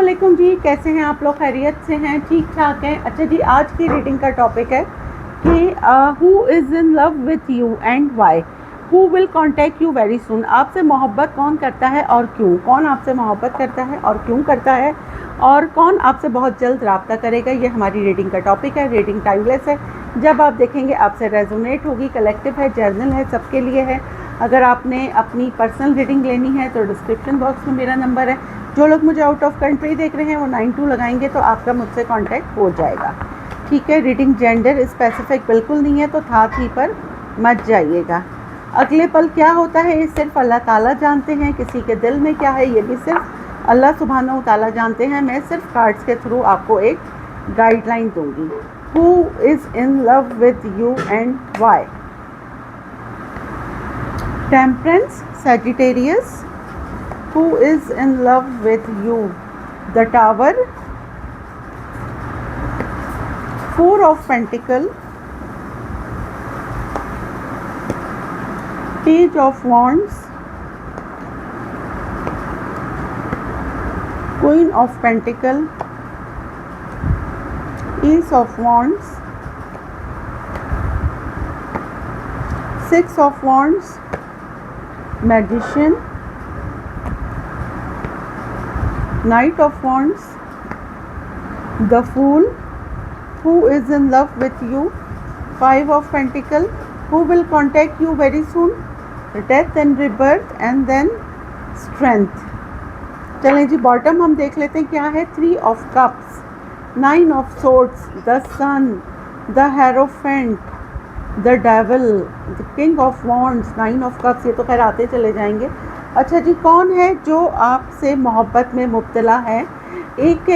वालेकुम जी, कैसे हैं आप लोग? खैरियत से हैं? ठीक ठाक हैं? अच्छा जी, आज की रीडिंग का टॉपिक है कि who is in love with you and why, who will contact you very soon. आपसे मोहब्बत कौन करता है और क्यों? कौन आपसे मोहब्बत करता है और क्यों करता है, और कौन आपसे बहुत जल्द रब्ता करेगा? ये हमारी रीडिंग का टॉपिक है। रीडिंग टाइमलेस है, जब आप देखेंगे आपसे रेजोनेट होगी। कलेक्टिव है, जर्नल है, सबके लिए है। अगर आपने अपनी पर्सनल रीडिंग लेनी है तो डिस्क्रिप्शन बॉक्स में मेरा नंबर है। जो लोग मुझे आउट ऑफ कंट्री देख रहे हैं वो 92 लगाएंगे तो आपका मुझसे कांटेक्ट हो जाएगा। ठीक है। रीडिंग जेंडर स्पेसिफिक बिल्कुल नहीं है, तो था थी पर मत जाइएगा। अगले पल क्या होता है ये सिर्फ अल्लाह ताला जानते हैं। किसी के दिल में क्या है ये भी सिर्फ अल्लाह सुब्हानहू ताला जानते हैं। मैं सिर्फ कार्ड्स के थ्रू आपको एक गाइडलाइन दूंगी। Who is in love with you and why? Temperance, Sagittarius. Who is in love with you? The Tower, Four of Pentacles, Page of Wands, Queen of Pentacles, Ace of Wands, Six of Wands, Magician, Knight of Wands, the Fool. Who is in love with you? Five of Pentacles. Who will contact you very soon? Death and rebirth, and then strength. चलें जी, bottom हम देख लेते हैं क्या है। Three of cups, nine of swords, the sun, the hierophant, the devil, the king of wands, nine of cups. ये तो खैर आते चले जाएंगे। अच्छा जी, कौन है जो आपसे मोहब्बत में मुब्तला है? एक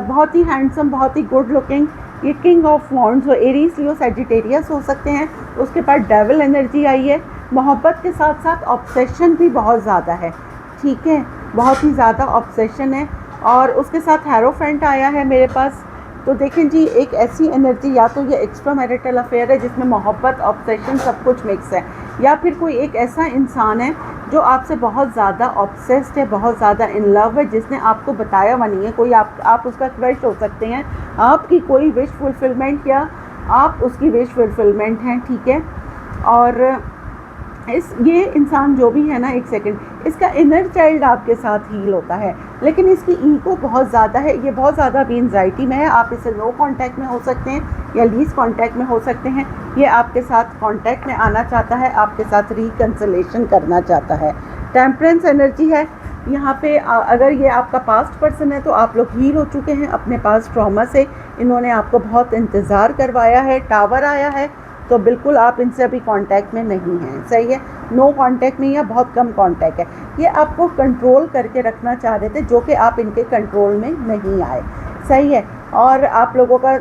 बहुत ही हैंडसम, बहुत ही गुड लुकिंग, ये किंग ऑफ वॉन्ड्स हो, एरीज, लियो, सैजिटेरियस हो सकते हैं। उसके पास डेविल एनर्जी आई है। मोहब्बत के साथ साथ ऑब्सेशन भी बहुत ज़्यादा है। ठीक है, बहुत ही ज़्यादा ऑब्सेशन है। और उसके साथ हेरोफेंट आया है मेरे पास। तो देखें जी, एक ऐसी एनर्जी, या तो ये एक्स्ट्रा मैरिटल अफेयर है जिसमें मोहब्बत, ऑब्सेशन सब कुछ मिक्स है, या फिर कोई एक ऐसा इंसान है जो आपसे बहुत ज़्यादा ऑब्सेस्ड है, बहुत ज़्यादा इन लव है, जिसने आपको बताया हुआ नहीं है। कोई आप उसका क्रश हो सकते हैं, आपकी कोई विश फुलफिलमेंट, या आप उसकी विश फुलफिलमेंट हैं। ठीक है। और ये इंसान जो भी है ना, एक सेकंड, इसका इनर चाइल्ड आपके साथ हील होता है, लेकिन इसकी ईगो बहुत ज़्यादा है। ये बहुत ज़्यादा अभी एंजाइटी में है। आप इससे लो कांटेक्ट में हो सकते हैं या लीज कांटेक्ट में हो सकते हैं। ये आपके साथ कांटेक्ट में आना चाहता है, आपके साथ रिकंसिलेशन करना चाहता है। टेम्परेंस एनर्जी है यहाँ पे। अगर ये आपका पास्ट पर्सन है तो आप लोग हील हो चुके हैं अपने पास ट्रॉमा से। इन्होंने आपको बहुत इंतज़ार करवाया है। टावर आया है, तो बिल्कुल आप इनसे अभी कांटेक्ट में नहीं हैं। सही है, नो कांटेक्ट में या बहुत कम कांटेक्ट है। ये आपको कंट्रोल करके रखना चाह रहे थे, जो कि आप इनके कंट्रोल में नहीं आए। सही है। और आप लोगों का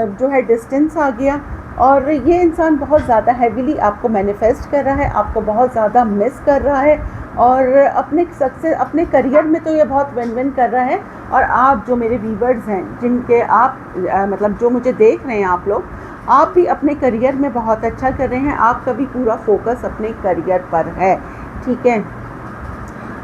जो है डिस्टेंस आ गया। और ये इंसान बहुत ज़्यादा हैवीली आपको मैनिफेस्ट कर रहा है, आपको बहुत ज़्यादा मिस कर रहा है। और अपने सक्सेस, अपने करियर में तो ये बहुत विन विन कर रहा है। और आप जो मेरे व्यूअर्स हैं, जिनके आप मतलब जो मुझे देख रहे हैं, आप भी अपने करियर में बहुत अच्छा कर रहे हैं। आपका भी पूरा फोकस अपने करियर पर है। ठीक है।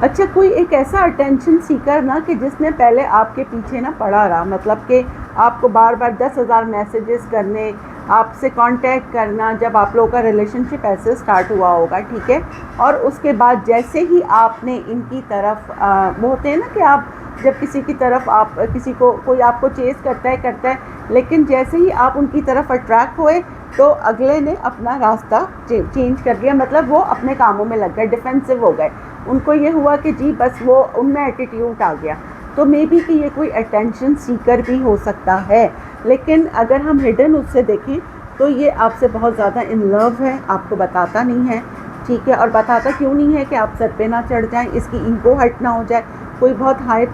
अच्छा, कोई एक ऐसा अटेंशन सीकर ना कि जिसने पहले आपके पीछे ना पड़ा रहा, मतलब कि आपको बार बार 10,000 मैसेजेस करने, आपसे कांटेक्ट करना, जब आप लोगों का रिलेशनशिप ऐसे स्टार्ट हुआ होगा। ठीक है। और उसके बाद जैसे ही आपने इनकी तरफ वो होते हैं ना कि आप जब किसी की तरफ, आप किसी को, कोई आपको चेस करता है, लेकिन जैसे ही आप उनकी तरफ अट्रैक्ट हुए तो अगले ने अपना रास्ता चेंज कर दिया, मतलब वो अपने कामों में लग गए, डिफेंसिव हो गए। उनको ये हुआ कि जी बस वो उनमें एटीट्यूड आ गया। तो मे बी कि ये कोई अटेंशन सीकर भी हो सकता है, लेकिन अगर हम हिडन उससे देखें तो ये आपसे बहुत ज़्यादा इन लव है, आपको बताता नहीं है। ठीक है। और बताता क्यों नहीं है कि आप सर पे ना चढ़ जाएं, इसकी ईगो हर्ट ना हो जाए। कोई बहुत हाई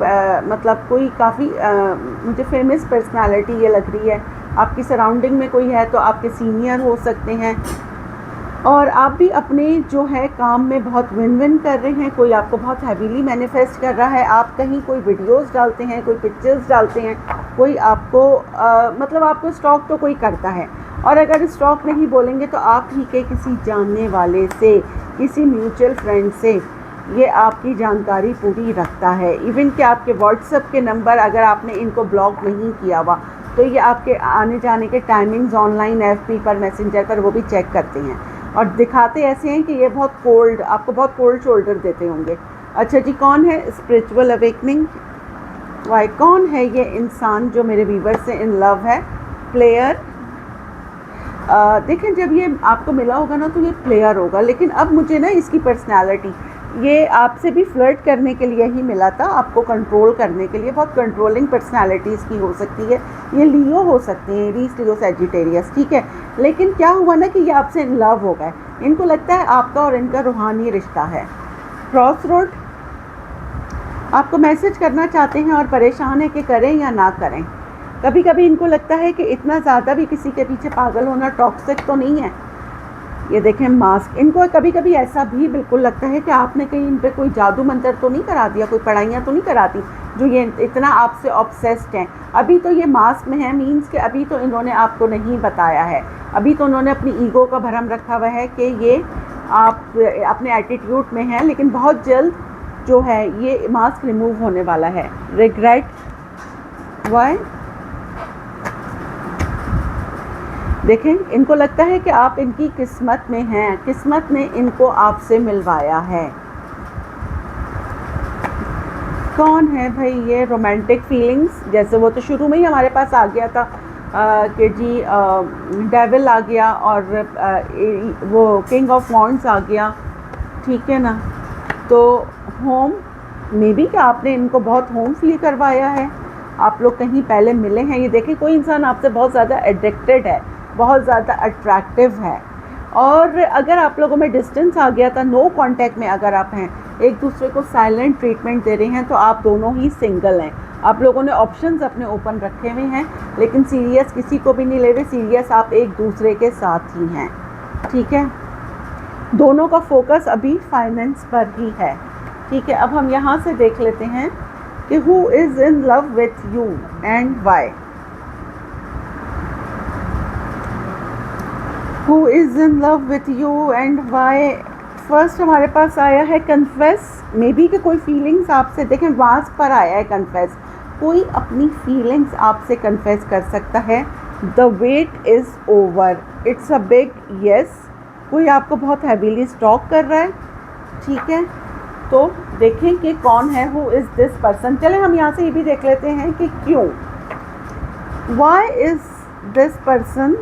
मतलब कोई काफ़ी मुझे फेमस पर्सनालिटी ये लग रही है। आपकी सराउंडिंग में कोई है तो आपके सीनियर हो सकते हैं। और आप भी अपने जो है काम में बहुत विन विन कर रहे हैं। कोई आपको बहुत हैवीली मैनिफेस्ट कर रहा है। आप कहीं कोई वीडियोस डालते हैं, कोई पिक्चर्स डालते हैं, कोई आपको मतलब आपको स्टॉक तो कोई करता है। और अगर स्टॉक नहीं बोलेंगे तो आप ही के किसी जानने वाले से, किसी म्यूचुअल फ्रेंड से ये आपकी जानकारी पूरी रखता है। इवन कि आपके व्हाट्सएप के नंबर अगर आपने इनको ब्लॉक नहीं किया हुआ तो ये आपके आने जाने के टाइमिंग्स ऑनलाइन एफबी पर, मैसेंजर पर वो भी चेक करते हैं और दिखाते ऐसे हैं कि ये बहुत कोल्ड, आपको बहुत कोल्ड शोल्डर देते होंगे। अच्छा जी, कौन है स्पिरिचुअल अवेकनिंग? वाई, कौन है ये इंसान जो मेरे व्यूवर से इन लव है? प्लेयर। देखें, जब ये आपको मिला होगा ना तो ये प्लेयर होगा, लेकिन अब मुझे ना इसकी पर्सनालिटी, ये आपसे भी फ्लर्ट करने के लिए ही मिला था, आपको कंट्रोल करने के लिए। बहुत कंट्रोलिंग पर्सनालिटी इसकी हो सकती है। ये लियो हो सकते हैं, एरीज, लियो, सैजिटेरियस, ठीक है। लेकिन क्या हुआ ना कि ये आपसे इन लव हो गए। इनको लगता है आपका और इनका रूहानी रिश्ता है। क्रॉस रोड, आपको मैसेज करना चाहते हैं और परेशान है कि करें या ना करें। कभी कभी इनको लगता है कि इतना ज़्यादा भी किसी के पीछे पागल होना टॉक्सिक तो नहीं है। ये देखें मास्क, इनको कभी कभी ऐसा भी बिल्कुल लगता है कि आपने कहीं इन पे कोई जादू मंत्र तो नहीं करा दिया, कोई पढ़ाइयाँ तो नहीं करा दी जो ये इतना आपसे ऑब्सेस्ड हैं। अभी तो ये मास्क में है, मीन्स कि अभी तो इन्होंने आपको नहीं बताया है। अभी तो उन्होंने अपनी ईगो का भरम रखा हुआ है कि ये आप अपने एटीट्यूड में हैं, लेकिन बहुत जल्द जो है ये मास्क रिमूव होने वाला है। Regret, why? देखें, इनको लगता है कि आप इनकी किस्मत में हैं, किस्मत ने इनको आपसे मिलवाया है। कौन है भाई ये? रोमांटिक फीलिंग्स, जैसे वो तो शुरू में ही हमारे पास आ गया था कि जी डेविल आ गया और वो किंग ऑफ वॉन्ड्स आ गया, ठीक है ना। तो होम, मे बी कि आपने इनको बहुत होम फील करवाया है, आप लोग कहीं पहले मिले हैं। ये देखें, कोई इंसान आपसे बहुत ज़्यादा एडिक्टेड है, बहुत ज़्यादा अट्रैक्टिव है। और अगर आप लोगों में डिस्टेंस आ गया था, नो कांटेक्ट में अगर आप हैं, एक दूसरे को साइलेंट ट्रीटमेंट दे रहे हैं, तो आप दोनों ही सिंगल हैं। आप लोगों ने ऑप्शंस अपने ओपन रखे हुए हैं, लेकिन सीरियस किसी को भी नहीं ले रहे। सीरियस आप एक दूसरे के साथ ही हैं, ठीक है। दोनों का फोकस अभी फाइनेंस पर ही है, ठीक है। अब हम यहाँ से देख लेते हैं कि who is in love with you and why. Who is in love with you and why. First हमारे पास आया है कन्फेस। मे बी कि कोई फीलिंग्स आपसे, देखें वास पर आया है कन्फेस, कोई अपनी फीलिंग्स आपसे कन्फेस कर सकता है। The wait is over, it's a big yes. कोई आपको बहुत हैवीली स्टॉक कर रहा है, ठीक है। तो देखें कि कौन है, हु इज़ दिस पर्सन। चले हम यहाँ से ये भी देख लेते हैं कि क्यों, वाई इज़ दिस पर्सन,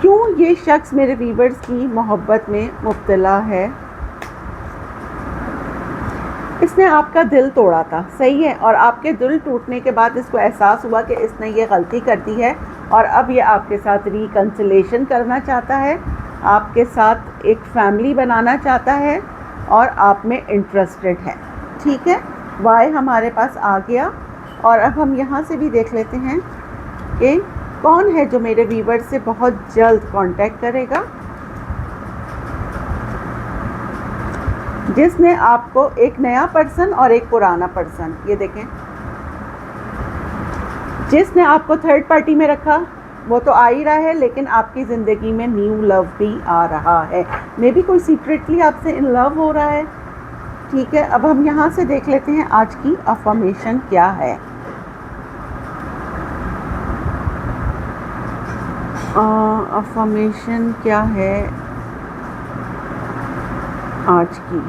क्यों ये शख्स मेरे व्यूवर्स की मोहब्बत में मुब्तला है। इसने आपका दिल तोड़ा था, सही है, और आपके दिल टूटने के बाद इसको एहसास हुआ कि इसने ये गलती कर दी है और अब ये आपके साथ रिकन्सिलेशन करना चाहता है, आपके साथ एक फैमिली बनाना चाहता है और आप में इंटरेस्टेड है, ठीक है। वाई हमारे पास आ गया। और अब हम यहाँ से भी देख लेते हैं कि कौन है जो मेरे व्यूवर से बहुत जल्द कांटेक्ट करेगा, जिसने आपको, एक नया पर्सन और एक पुराना पर्सन। ये देखें, जिसने आपको थर्ड पार्टी में रखा वो तो आ ही रहा है, लेकिन आपकी ज़िंदगी में न्यू लव भी आ रहा है। मे बी कोई सीक्रेटली आपसे इन लव हो रहा है, ठीक है। अब हम यहाँ से देख लेते हैं आज की अफर्मेशन क्या है। अफर्मेशन क्या है आज की?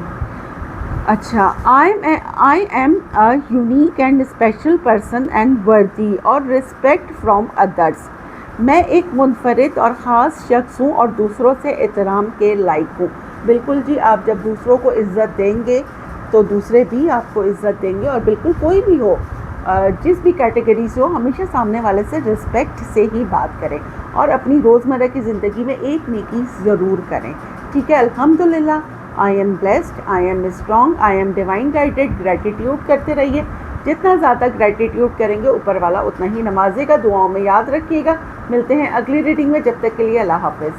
अच्छा, I am a unique and special person and वर्दी और रिस्पेक्ट फ्रॉम अदर्स। मैं एक मुनफरिद और ख़ास शख्स हूँ और दूसरों से एहतराम के लायक हूँ। बिल्कुल जी, आप जब दूसरों को इज़्ज़त देंगे तो दूसरे भी आपको इज़्ज़त देंगे। और बिल्कुल कोई भी हो, जिस भी कैटेगरी से हो, हमेशा सामने वाले से रिस्पेक्ट से ही बात करें और अपनी रोज़मर्रा की ज़िंदगी में एक नेकी ज़रूर करें, ठीक है। अल्हम्दुलिल्लाह, I am blessed, I am strong, I am divine guided. Gratitude करते रहिए, जितना ज़्यादा ग्रैटिट्यूड करेंगे ऊपर वाला उतना ही नवाजेगा। दुआओं में याद रखिएगा। मिलते हैं अगली रीडिंग में, जब तक के लिए अल्लाह हाफ़िज़।